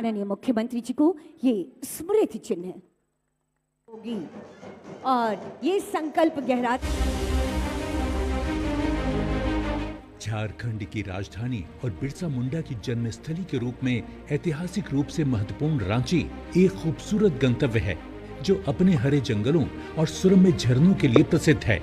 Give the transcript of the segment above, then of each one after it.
माननीय मुख्यमंत्री जी को ये स्मृति चिन्ह होगी और ये संकल्प गहरा। झारखंड की राजधानी और बिरसा मुंडा की जन्मस्थली के रूप में ऐतिहासिक रूप से महत्वपूर्ण रांची एक खूबसूरत गंतव्य है जो अपने हरे जंगलों और सुरम्य झरनों के लिए प्रसिद्ध है।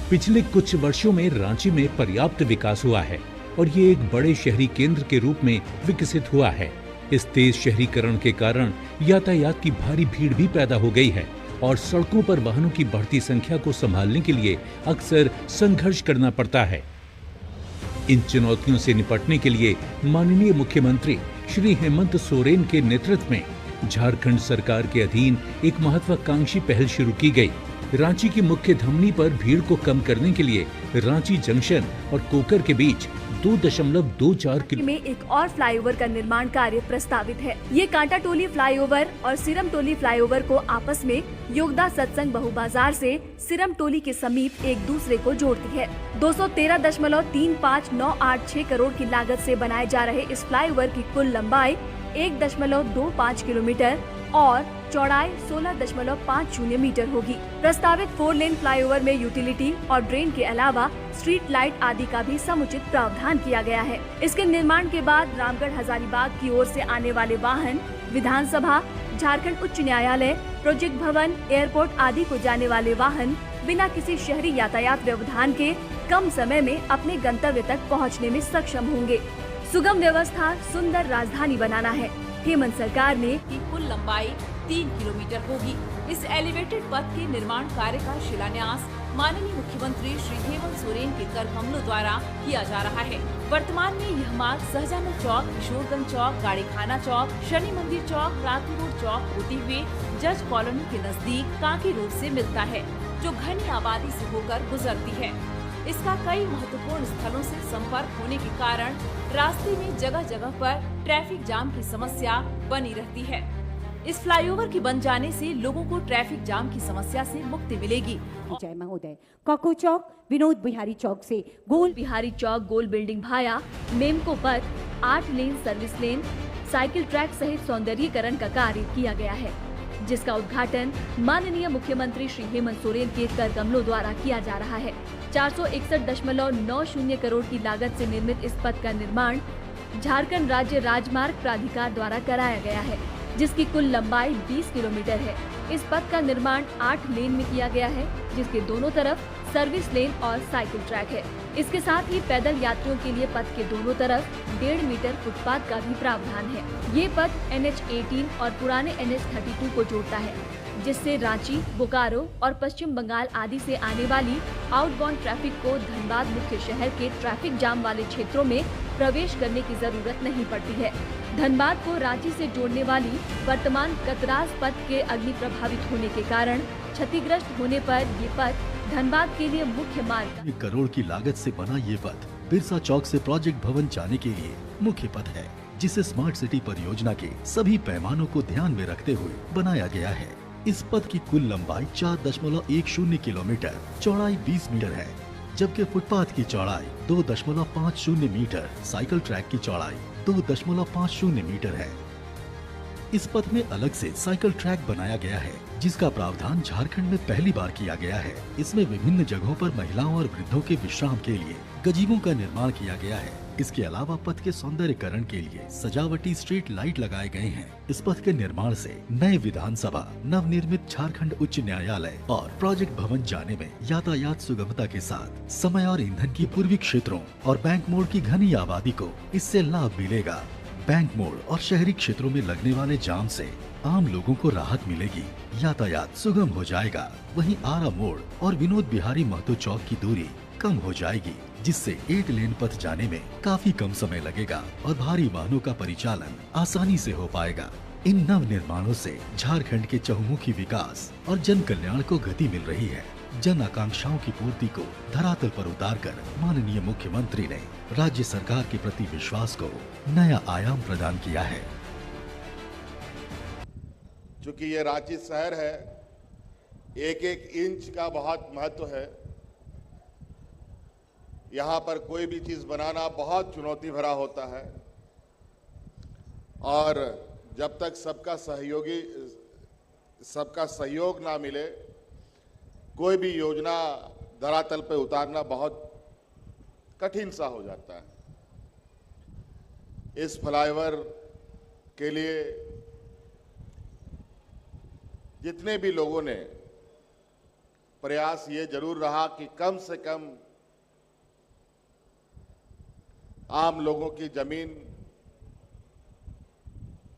पिछले कुछ वर्षों में रांची में पर्याप्त विकास हुआ है और ये एक बड़े शहरी केंद्र के रूप में विकसित हुआ है। इस तेज शहरीकरण के कारण यातायात की भारी भीड़ भी पैदा हो गई है और सड़कों पर वाहनों की बढ़ती संख्या को संभालने के लिए अक्सर संघर्ष करना पड़ता है। इन चुनौतियों से निपटने के लिए माननीय मुख्यमंत्री श्री हेमंत सोरेन के नेतृत्व में झारखंड सरकार के अधीन एक महत्वाकांक्षी पहल शुरू की गई। रांची की मुख्य धमनी पर भीड़ को कम करने के लिए रांची जंक्शन और कोकर के बीच 2.24 किलोमीटर में एक और फ्लाईओवर का निर्माण कार्य प्रस्तावित है। ये कांटा टोली फ्लाईओवर और सिरम टोली फ्लाईओवर को आपस में योगदा सत्संग बहु बाजार से सिरम टोली के समीप एक दूसरे को जोड़ती है। 213.35986 करोड़ की लागत से बनाए जा रहे इस फ्लाईओवर की कुल लंबाई 1.25 किलोमीटर और चौड़ाई 16.50 मीटर होगी। प्रस्तावित 4 लेन फ्लाईओवर में यूटिलिटी और ड्रेन के अलावा स्ट्रीट लाइट आदि का भी समुचित प्रावधान किया गया है। इसके निर्माण के बाद रामगढ़ हजारीबाग की ओर से आने वाले वाहन विधानसभा, झारखंड उच्च न्यायालय, प्रोजेक्ट भवन, एयरपोर्ट आदि को जाने वाले वाहन बिना किसी शहरी यातायात व्यवधान के कम समय में अपने गंतव्य तक पहुँचने में सक्षम होंगे। सुगम व्यवस्था सुंदर राजधानी बनाना है। हेमंत सरकार ने की कुल लंबाई 3 किलोमीटर होगी। इस एलिवेटेड पथ के निर्माण कार्य का शिलान्यास माननीय मुख्यमंत्री श्री हेमंत सोरेन के कर कमलों द्वारा किया जा रहा है। वर्तमान में यह मार्ग सहजानंद चौक, किशोरगंज चौक, गाड़ीखाना चौक, शनि मंदिर चौक, क्रांति रोड चौक होते हुए जज कॉलोनी के नजदीक कांकी रोड से मिलता है जो घनी आबादी से होकर गुजरती है। इसका कई महत्वपूर्ण स्थलों से संपर्क होने के कारण रास्ते में जगह जगह पर ट्रैफिक जाम की समस्या बनी रहती है। इस फ्लाईओवर के बन जाने से लोगों को ट्रैफिक जाम की समस्या से मुक्ति मिलेगी। जय महोदय। काको चौक, विनोद बिहारी चौक से गोल बिहारी चौक, गोल बिल्डिंग भाया मेमको पथ, 8 लेन सर्विस लेन, साइकिल ट्रैक सहित सौंदर्यीकरण का कार्य किया गया है, जिसका उद्घाटन माननीय मुख्यमंत्री श्री हेमंत सोरेन के कर कमलों द्वारा किया जा रहा है। 461.90 करोड़ की लागत से निर्मित इस पथ का निर्माण झारखंड राज्य राजमार्ग प्राधिकार द्वारा कराया गया है, जिसकी कुल लंबाई 20 किलोमीटर है। इस पथ का निर्माण 8 लेन में किया गया है, जिसके दोनों तरफ सर्विस लेन और साइकिल ट्रैक है। इसके साथ ही पैदल यात्रियों के लिए पथ के दोनों तरफ 1.5 मीटर फुटपाथ का भी प्रावधान है। ये पथ NH 18 और पुराने NH 32 को जोड़ता है, जिससे रांची, बोकारो और पश्चिम बंगाल आदि से आने वाली आउटबाउंड ट्रैफिक को धनबाद मुख्य शहर के ट्रैफिक जाम वाले क्षेत्रों में प्रवेश करने की जरूरत नहीं पड़ती है। धनबाद को रांची से जोड़ने वाली वर्तमान कतरास पथ के अग्नि प्रभावित होने के कारण क्षतिग्रस्त होने पर ये पथ धनबाद के लिए मुख्य मार्ग। 1 करोड़ की लागत से बना ये पथ बिरसा चौक से प्रोजेक्ट भवन जाने के लिए मुख्य पथ है, जिसे स्मार्ट सिटी परियोजना के सभी पैमानों को ध्यान में रखते हुए बनाया गया है। इस पथ की कुल लंबाई 4.10 किलोमीटर, चौड़ाई 20 मीटर है, जबकि फुटपाथ की चौड़ाई 2.50 मीटर, साइकिल ट्रैक की चौड़ाई 2.50 मीटर है। इस पथ में अलग से साइकिल ट्रैक बनाया गया है, जिसका प्रावधान झारखंड में पहली बार किया गया है। इसमें विभिन्न जगहों पर महिलाओं और वृद्धों के विश्राम के लिए गजीबों का निर्माण किया गया है। इसके अलावा पथ के सौंदर्यीकरण के लिए सजावटी स्ट्रीट लाइट लगाए गए हैं। इस पथ के निर्माण से नए विधानसभा, नवनिर्मित झारखंड उच्च न्यायालय और प्रोजेक्ट भवन जाने में यातायात सुगमता के साथ समय और ईंधन की पूर्वी क्षेत्रों और बैंक मोड़ की घनी आबादी को इससे लाभ मिलेगा। बैंक मोड़ और शहरी क्षेत्रों में लगने वाले जाम से आम लोगों को राहत मिलेगी, यातायात सुगम हो जाएगा। वहीं आरा मोड़ और विनोद बिहारी महतो चौक की दूरी कम हो जाएगी, जिससे 8 लेन पथ जाने में काफी कम समय लगेगा और भारी वाहनों का परिचालन आसानी से हो पाएगा। इन नव निर्माणों से झारखंड के चहुमुखी विकास और जन कल्याण को गति मिल रही है। जन आकांक्षाओं की पूर्ति को धरातल पर उतारकर माननीय मुख्यमंत्री ने राज्य सरकार के प्रति विश्वास को नया आयाम प्रदान किया है। चूंकि ये रांची शहर है, एक एक इंच का बहुत महत्व है। यहाँ पर कोई भी चीज बनाना बहुत चुनौती भरा होता है और जब तक सबका सहयोग ना मिले, कोई भी योजना धरातल पे उतारना बहुत कठिन सा हो जाता है। इस फ्लाईओवर के लिए जितने भी लोगों ने प्रयास ये जरूर रहा कि कम से कम आम लोगों की जमीन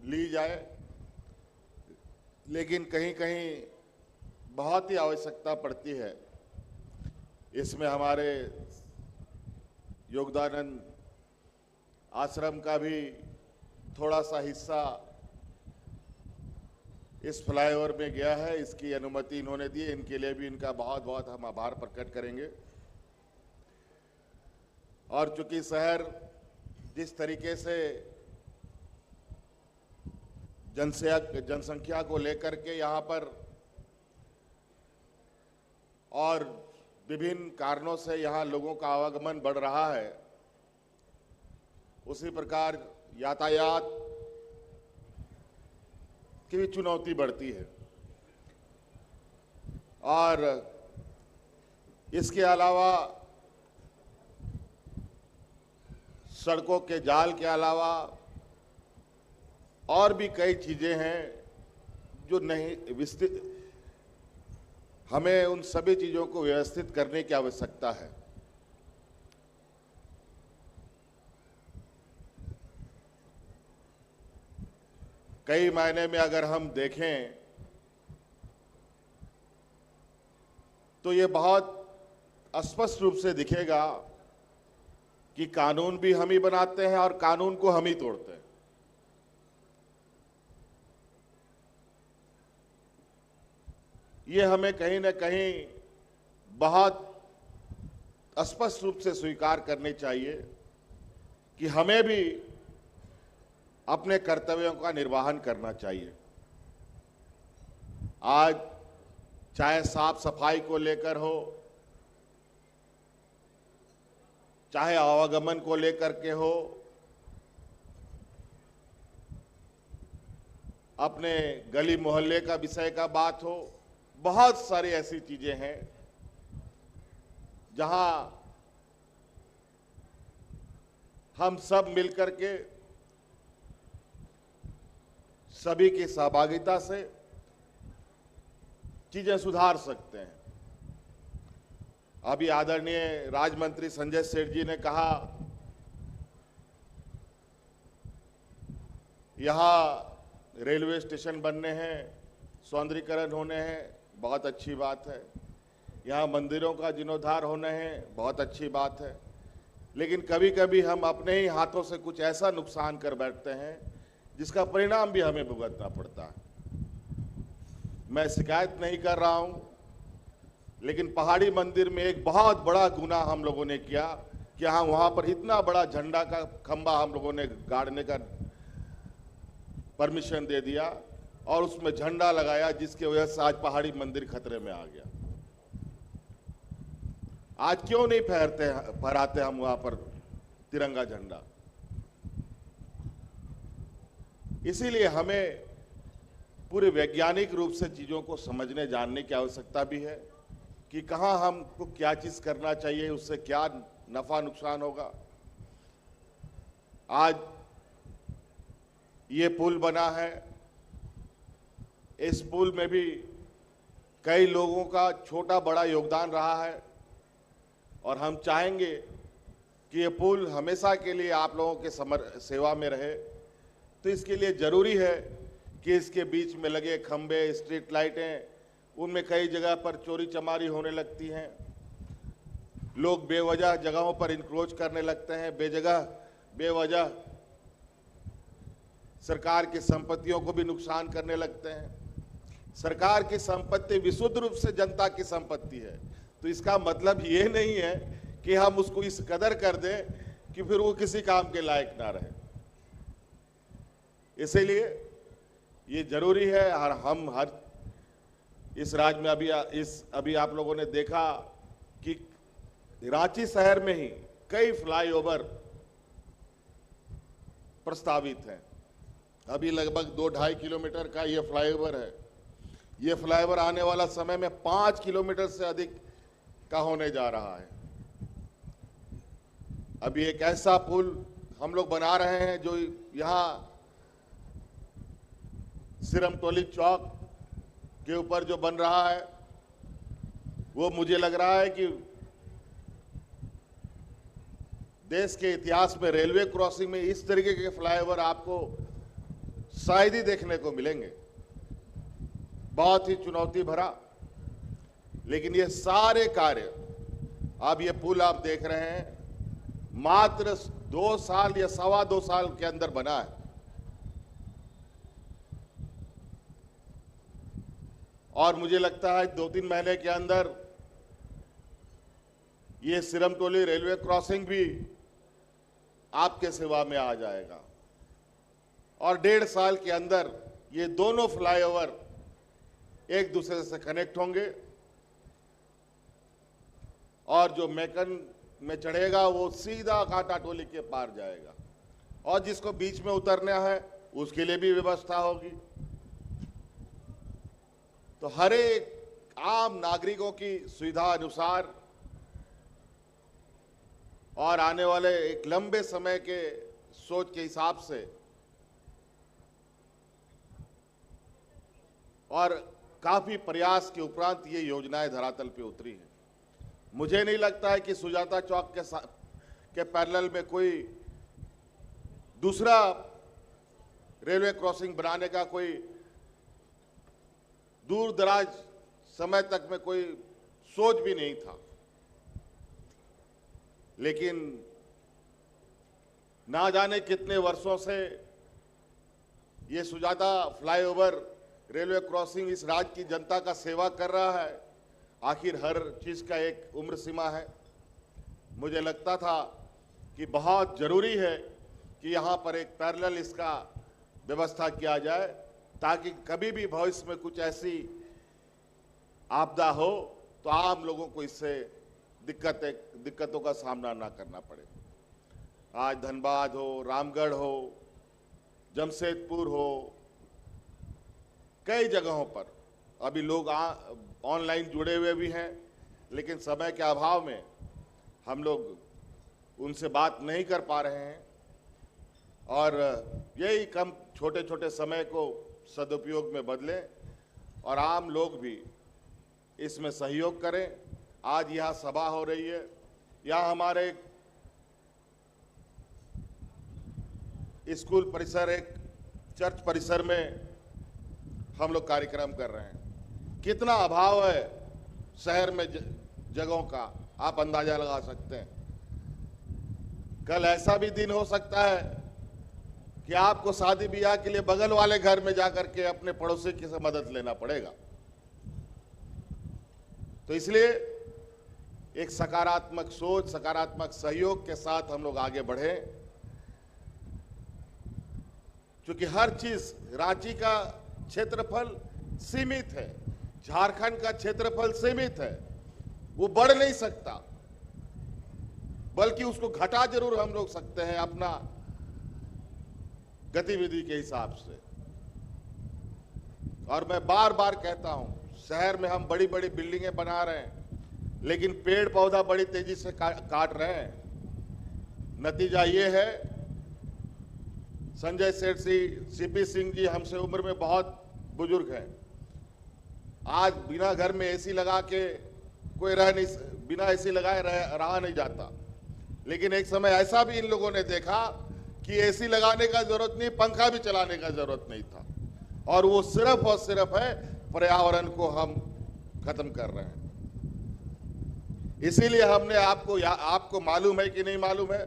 ली जाए, लेकिन कहीं कहीं बहुत ही आवश्यकता पड़ती है। इसमें हमारे योगदानंद आश्रम का भी थोड़ा सा हिस्सा इस फ्लाईओवर में गया है। इसकी अनुमति इन्होंने दी, इनके लिए भी इनका बहुत बहुत हम आभार प्रकट करेंगे। और चूंकि शहर जिस तरीके से जनसंख्या को लेकर के यहाँ पर और विभिन्न कारणों से यहाँ लोगों का आवागमन बढ़ रहा है, उसी प्रकार यातायात की भी चुनौती बढ़ती है। और इसके अलावा सड़कों के जाल के अलावा और भी कई चीजें हैं जो नहीं विस्तृत, हमें उन सभी चीजों को व्यवस्थित करने की आवश्यकता है। कई मायने में अगर हम देखें तो ये बहुत स्पष्ट रूप से दिखेगा कि कानून भी हम ही बनाते हैं और कानून को हम ही तोड़ते हैं। ये हमें कहीं ना कहीं बहुत स्पष्ट रूप से स्वीकार करनी चाहिए कि हमें भी अपने कर्तव्यों का निर्वहन करना चाहिए। आज चाहे साफ सफाई को लेकर हो, चाहे आवागमन को लेकर के हो, अपने गली मोहल्ले का विषय का बात हो, बहुत सारी ऐसी चीजें हैं जहां हम सब मिलकर के सभी की सहभागिता से चीजें सुधार सकते हैं। अभी आदरणीय राज्य मंत्री संजय सेठ जी ने कहा यहां रेलवे स्टेशन बनने हैं, सौंदर्यीकरण होने हैं, बहुत अच्छी बात है। यहाँ मंदिरों का जीर्णोद्धार होने हैं, बहुत अच्छी बात है। लेकिन कभी कभी हम अपने ही हाथों से कुछ ऐसा नुकसान कर बैठते हैं जिसका परिणाम भी हमें भुगतना पड़ता है। मैं शिकायत नहीं कर रहा हूं, लेकिन पहाड़ी मंदिर में एक बहुत बड़ा गुनाह हम लोगों ने किया कि हाँ, वहां पर इतना बड़ा झंडा का खंबा हम लोगों ने गाड़ने का परमिशन दे दिया और उसमें झंडा लगाया, जिसकी वजह से आज पहाड़ी मंदिर खतरे में आ गया। आज क्यों नहीं फहराते हम वहां पर तिरंगा झंडा? इसीलिए हमें पूरे वैज्ञानिक रूप से चीजों को समझने जानने की आवश्यकता भी है कि कहां हमको क्या चीज करना चाहिए, उससे क्या नफा नुकसान होगा। आज ये पुल बना है, इस पुल में भी कई लोगों का छोटा बड़ा योगदान रहा है और हम चाहेंगे कि ये पुल हमेशा के लिए आप लोगों के सेवा में रहे। तो इसके लिए जरूरी है कि इसके बीच में लगे खंबे, स्ट्रीट लाइटें, उनमें कई जगह पर चोरी चमारी होने लगती हैं। लोग बेवजह जगहों पर इंक्रोच करने लगते हैं, बेवजह सरकार की संपत्तियों को भी नुकसान करने लगते हैं। सरकार की संपत्ति विशुद्ध रूप से जनता की संपत्ति है, तो इसका मतलब ये नहीं है कि हम उसको इस कदर कर दें कि फिर वो किसी काम के लायक ना रहे। इसीलिए ये जरूरी है। और हम हर इस राज्य में अभी आप लोगों ने देखा कि रांची शहर में ही कई फ्लाईओवर प्रस्तावित हैं अभी लगभग 2-2.5 किलोमीटर का ये फ्लाईओवर है। ये फ्लाईओवर आने वाला समय में 5 किलोमीटर से अधिक का होने जा रहा है। अभी एक ऐसा पुल हम लोग बना रहे हैं जो यहाँ सिरमतोली चौक के ऊपर जो बन रहा है, वो मुझे लग रहा है कि देश के इतिहास में रेलवे क्रॉसिंग में इस तरीके के फ्लाईओवर आपको शायद ही देखने को मिलेंगे। बहुत ही चुनौती भरा, लेकिन ये सारे कार्य, अब ये पुल आप देख रहे हैं, मात्र 2 साल या 2.25 साल के अंदर बना है। और मुझे लगता है 2-3 महीने के अंदर ये सिरमतोली रेलवे क्रॉसिंग भी आपके सेवा में आ जाएगा और 1.5 साल के अंदर ये दोनों फ्लाईओवर एक दूसरे से कनेक्ट होंगे और जो मेकन में चढ़ेगा वो सीधा कांटाटोली के पार जाएगा और जिसको बीच में उतरना है उसके लिए भी व्यवस्था होगी। तो हर एक आम नागरिकों की सुविधा अनुसार और आने वाले एक लंबे समय के सोच के हिसाब से और काफी प्रयास के उपरांत ये योजनाएं धरातल पे उतरी है। मुझे नहीं लगता है कि सुजाता चौक के पैरेलल में कोई दूसरा रेलवे क्रॉसिंग बनाने का कोई दूर दराज समय तक में कोई सोच भी नहीं था, लेकिन ना जाने कितने वर्षों से ये सुजाता फ्लाईओवर रेलवे क्रॉसिंग इस राज्य की जनता का सेवा कर रहा है। आखिर हर चीज का एक उम्र सीमा है। मुझे लगता था कि बहुत जरूरी है कि यहाँ पर एक पैरेलल इसका व्यवस्था किया जाए ताकि कभी भी भविष्य में कुछ ऐसी आपदा हो तो आम लोगों को इससे दिक्कतों का सामना ना करना पड़े। आज धनबाद हो, रामगढ़ हो, जमशेदपुर हो, कई जगहों पर अभी लोग ऑनलाइन जुड़े हुए भी हैं, लेकिन समय के अभाव में हम लोग उनसे बात नहीं कर पा रहे हैं और यही कम छोटे छोटे समय को सदुपयोग में बदलें और आम लोग भी इसमें सहयोग करें। आज यहाँ सभा हो रही है, यहाँ हमारे स्कूल परिसर, एक चर्च परिसर में हम लोग कार्यक्रम कर रहे हैं। कितना अभाव है शहर में जगहों का, आप अंदाजा लगा सकते हैं। कल ऐसा भी दिन हो सकता है कि आपको शादी ब्याह के लिए बगल वाले घर में जाकर के अपने पड़ोसी की से मदद लेना पड़ेगा। तो इसलिए एक सकारात्मक सोच, सकारात्मक सहयोग के साथ हम लोग आगे बढ़े, क्योंकि हर चीज, रांची का क्षेत्रफल सीमित है, झारखंड का क्षेत्रफल सीमित है, वो बढ़ नहीं सकता, बल्कि उसको घटा जरूर हम लोग सकते हैं अपना गतिविधि के हिसाब से। और मैं बार बार कहता हूं, शहर में हम बड़ी बड़ी बिल्डिंगें बना रहे हैं, लेकिन पेड़ पौधा बड़ी तेजी से काट रहे हैं। नतीजा ये है, संजय सेठ सीपी सिंह जी हमसे उम्र में बहुत बुजुर्ग हैं। आज बिना घर में एसी लगा के कोई बिना एसी लगाए रहा नहीं जाता, लेकिन एक समय ऐसा भी इन लोगों ने देखा कि एसी लगाने का जरूरत नहीं, पंखा भी चलाने का जरूरत नहीं था, और वो सिर्फ और सिर्फ है पर्यावरण को हम खत्म कर रहे हैं। इसीलिए हमने आपको मालूम है कि नहीं मालूम है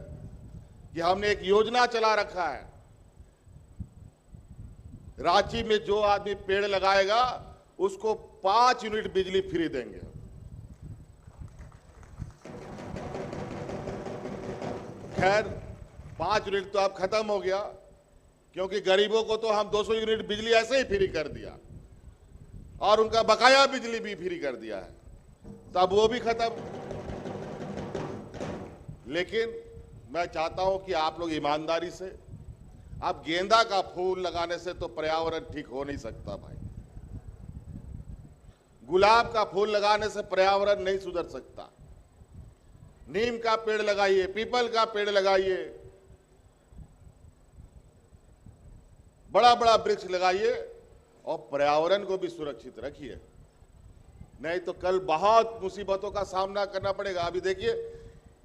कि हमने एक योजना चला रखा है, रांची में जो आदमी पेड़ लगाएगा उसको 5 यूनिट बिजली फ्री देंगे। खैर 5 यूनिट तो अब खत्म हो गया, क्योंकि गरीबों को तो हम 200 यूनिट बिजली ऐसे ही फ्री कर दिया और उनका बकाया बिजली भी फ्री कर दिया है, तब वो भी खत्म। लेकिन मैं चाहता हूं कि आप लोग ईमानदारी से अब गेंदा का फूल लगाने से तो पर्यावरण ठीक हो नहीं सकता भाई। गुलाब का फूल लगाने से पर्यावरण नहीं सुधर सकता। नीम का पेड़ लगाइए, पीपल का पेड़ लगाइए, बड़ा बड़ा वृक्ष लगाइए और पर्यावरण को भी सुरक्षित रखिए, नहीं तो कल बहुत मुसीबतों का सामना करना पड़ेगा। अभी देखिए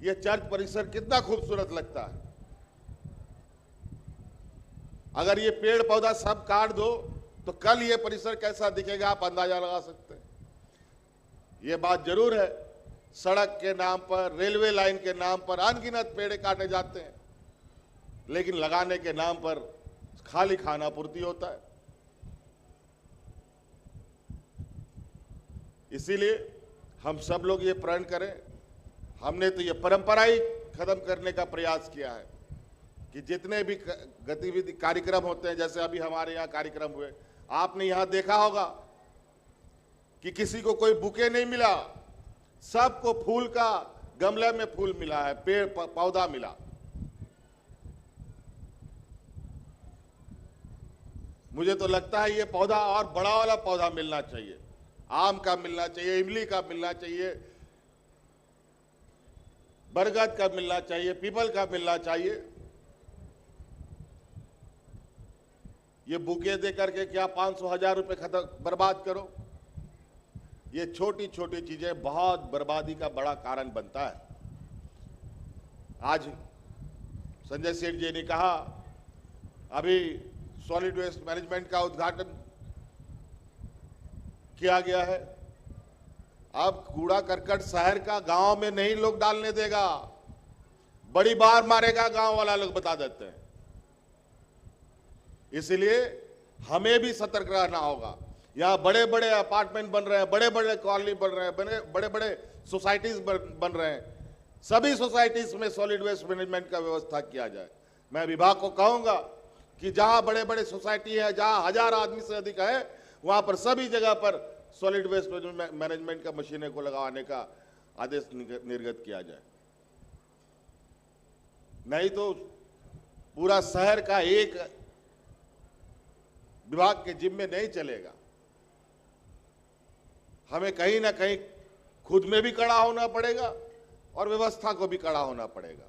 ये चर्च परिसर कितना खूबसूरत लगता है, अगर ये पेड़ पौधा सब काट दो तो कल ये परिसर कैसा दिखेगा आप अंदाजा लगा सकते हैं। ये बात जरूर है, सड़क के नाम पर, रेलवे लाइन के नाम पर अनगिनत पेड़ काटे जाते हैं, लेकिन लगाने के नाम पर खाली खाना पूर्ति होता है। इसीलिए हम सब लोग ये प्रण करें। हमने तो ये परंपरा ही खत्म करने का प्रयास किया है कि जितने भी गतिविधि कार्यक्रम होते हैं, जैसे अभी हमारे यहाँ कार्यक्रम हुए, आपने यहाँ देखा होगा कि किसी को कोई बुके नहीं मिला, सबको फूल का गमले में फूल मिला है, पेड़ पौधा मिला। मुझे तो लगता है ये पौधा और बड़ा वाला पौधा मिलना चाहिए, आम का मिलना चाहिए, इमली का मिलना चाहिए, बरगद का मिलना चाहिए, पीपल का मिलना चाहिए। ये बुके दे करके क्या 500,000 रुपए बर्बाद करो। ये छोटी छोटी चीजें बहुत बर्बादी का बड़ा कारण बनता है। आज संजय सेठ जी ने कहा, अभी सॉलिड वेस्ट मैनेजमेंट का उद्घाटन किया गया है। अब कूड़ा करकट शहर का गांव में नहीं लोग डालने देगा, बड़ी बार मारेगा गांव वाला लोग बता देते हैं। इसलिए हमें भी सतर्क रहना होगा। यहाँ बड़े बड़े अपार्टमेंट बन रहे हैं, बड़े बड़े कॉलोनी बन रहे हैं, बड़े बड़े सोसाइटीज बन रहे हैं। सभी सोसाइटीज में सॉलिड वेस्ट मैनेजमेंट का व्यवस्था किया जाए। मैं विभाग को कहूंगा कि जहां बड़े बड़े सोसाइटी है, जहां 1000 आदमी से अधिक है, वहां पर सभी जगह पर सॉलिड वेस्ट मैनेजमेंट का मशीनें को लगाने का आदेश निर्गत किया जाए। नहीं तो पूरा शहर का एक विभाग के जिम्मे नहीं चलेगा। हमें कहीं ना कहीं खुद में भी कड़ा होना पड़ेगा और व्यवस्था को भी कड़ा होना पड़ेगा।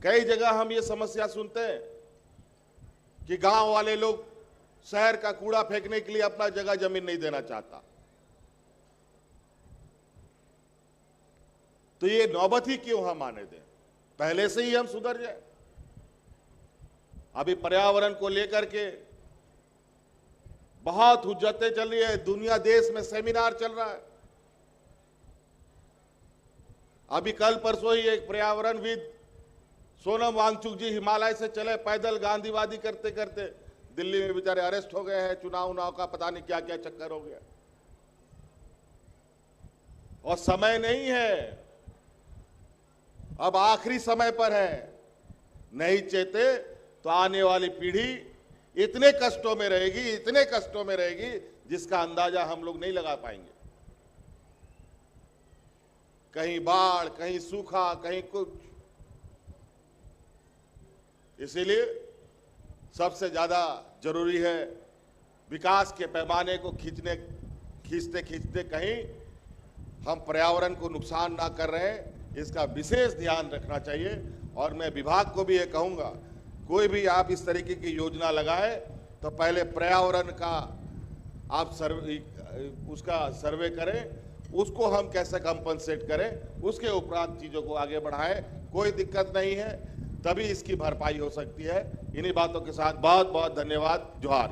कई जगह हम ये समस्या सुनते हैं कि गांव वाले लोग शहर का कूड़ा फेंकने के लिए अपना जगह जमीन नहीं देना चाहता। तो ये नौबत ही क्यों हम आने दें, पहले से ही हम सुधर जाए। अभी पर्यावरण को लेकर के बहुत हुज्जतें चल रही है, दुनिया देश में सेमिनार चल रहा है। अभी कल परसों ही एक पर्यावरणविद सोनम वांगचुक जी हिमालय से चले पैदल, गांधीवादी करते करते दिल्ली में बेचारे अरेस्ट हो गए हैं। चुनाव का पता नहीं क्या क्या चक्कर हो गया। और समय नहीं है, अब आखिरी समय पर है। नहीं चेते तो आने वाली पीढ़ी इतने कष्टों में रहेगी, इतने कष्टों में रहेगी जिसका अंदाजा हम लोग नहीं लगा पाएंगे। कहीं बाढ़, कहीं सूखा, कहीं कुछ। इसीलिए सबसे ज्यादा जरूरी है विकास के पैमाने को खींचते खींचते कहीं हम पर्यावरण को नुकसान ना कर रहे हैं, इसका विशेष ध्यान रखना चाहिए। और मैं विभाग को भी ये कहूंगा, कोई भी आप इस तरीके की योजना लगाए तो पहले पर्यावरण का आप उसका सर्वे करें, उसको हम कैसे कंपनसेट करें, उसके उपरांत चीजों को आगे बढ़ाएं। कोई दिक्कत नहीं है, तभी इसकी भरपाई हो सकती है। इन्हीं बातों के साथ बहुत बहुत धन्यवाद। जोहार।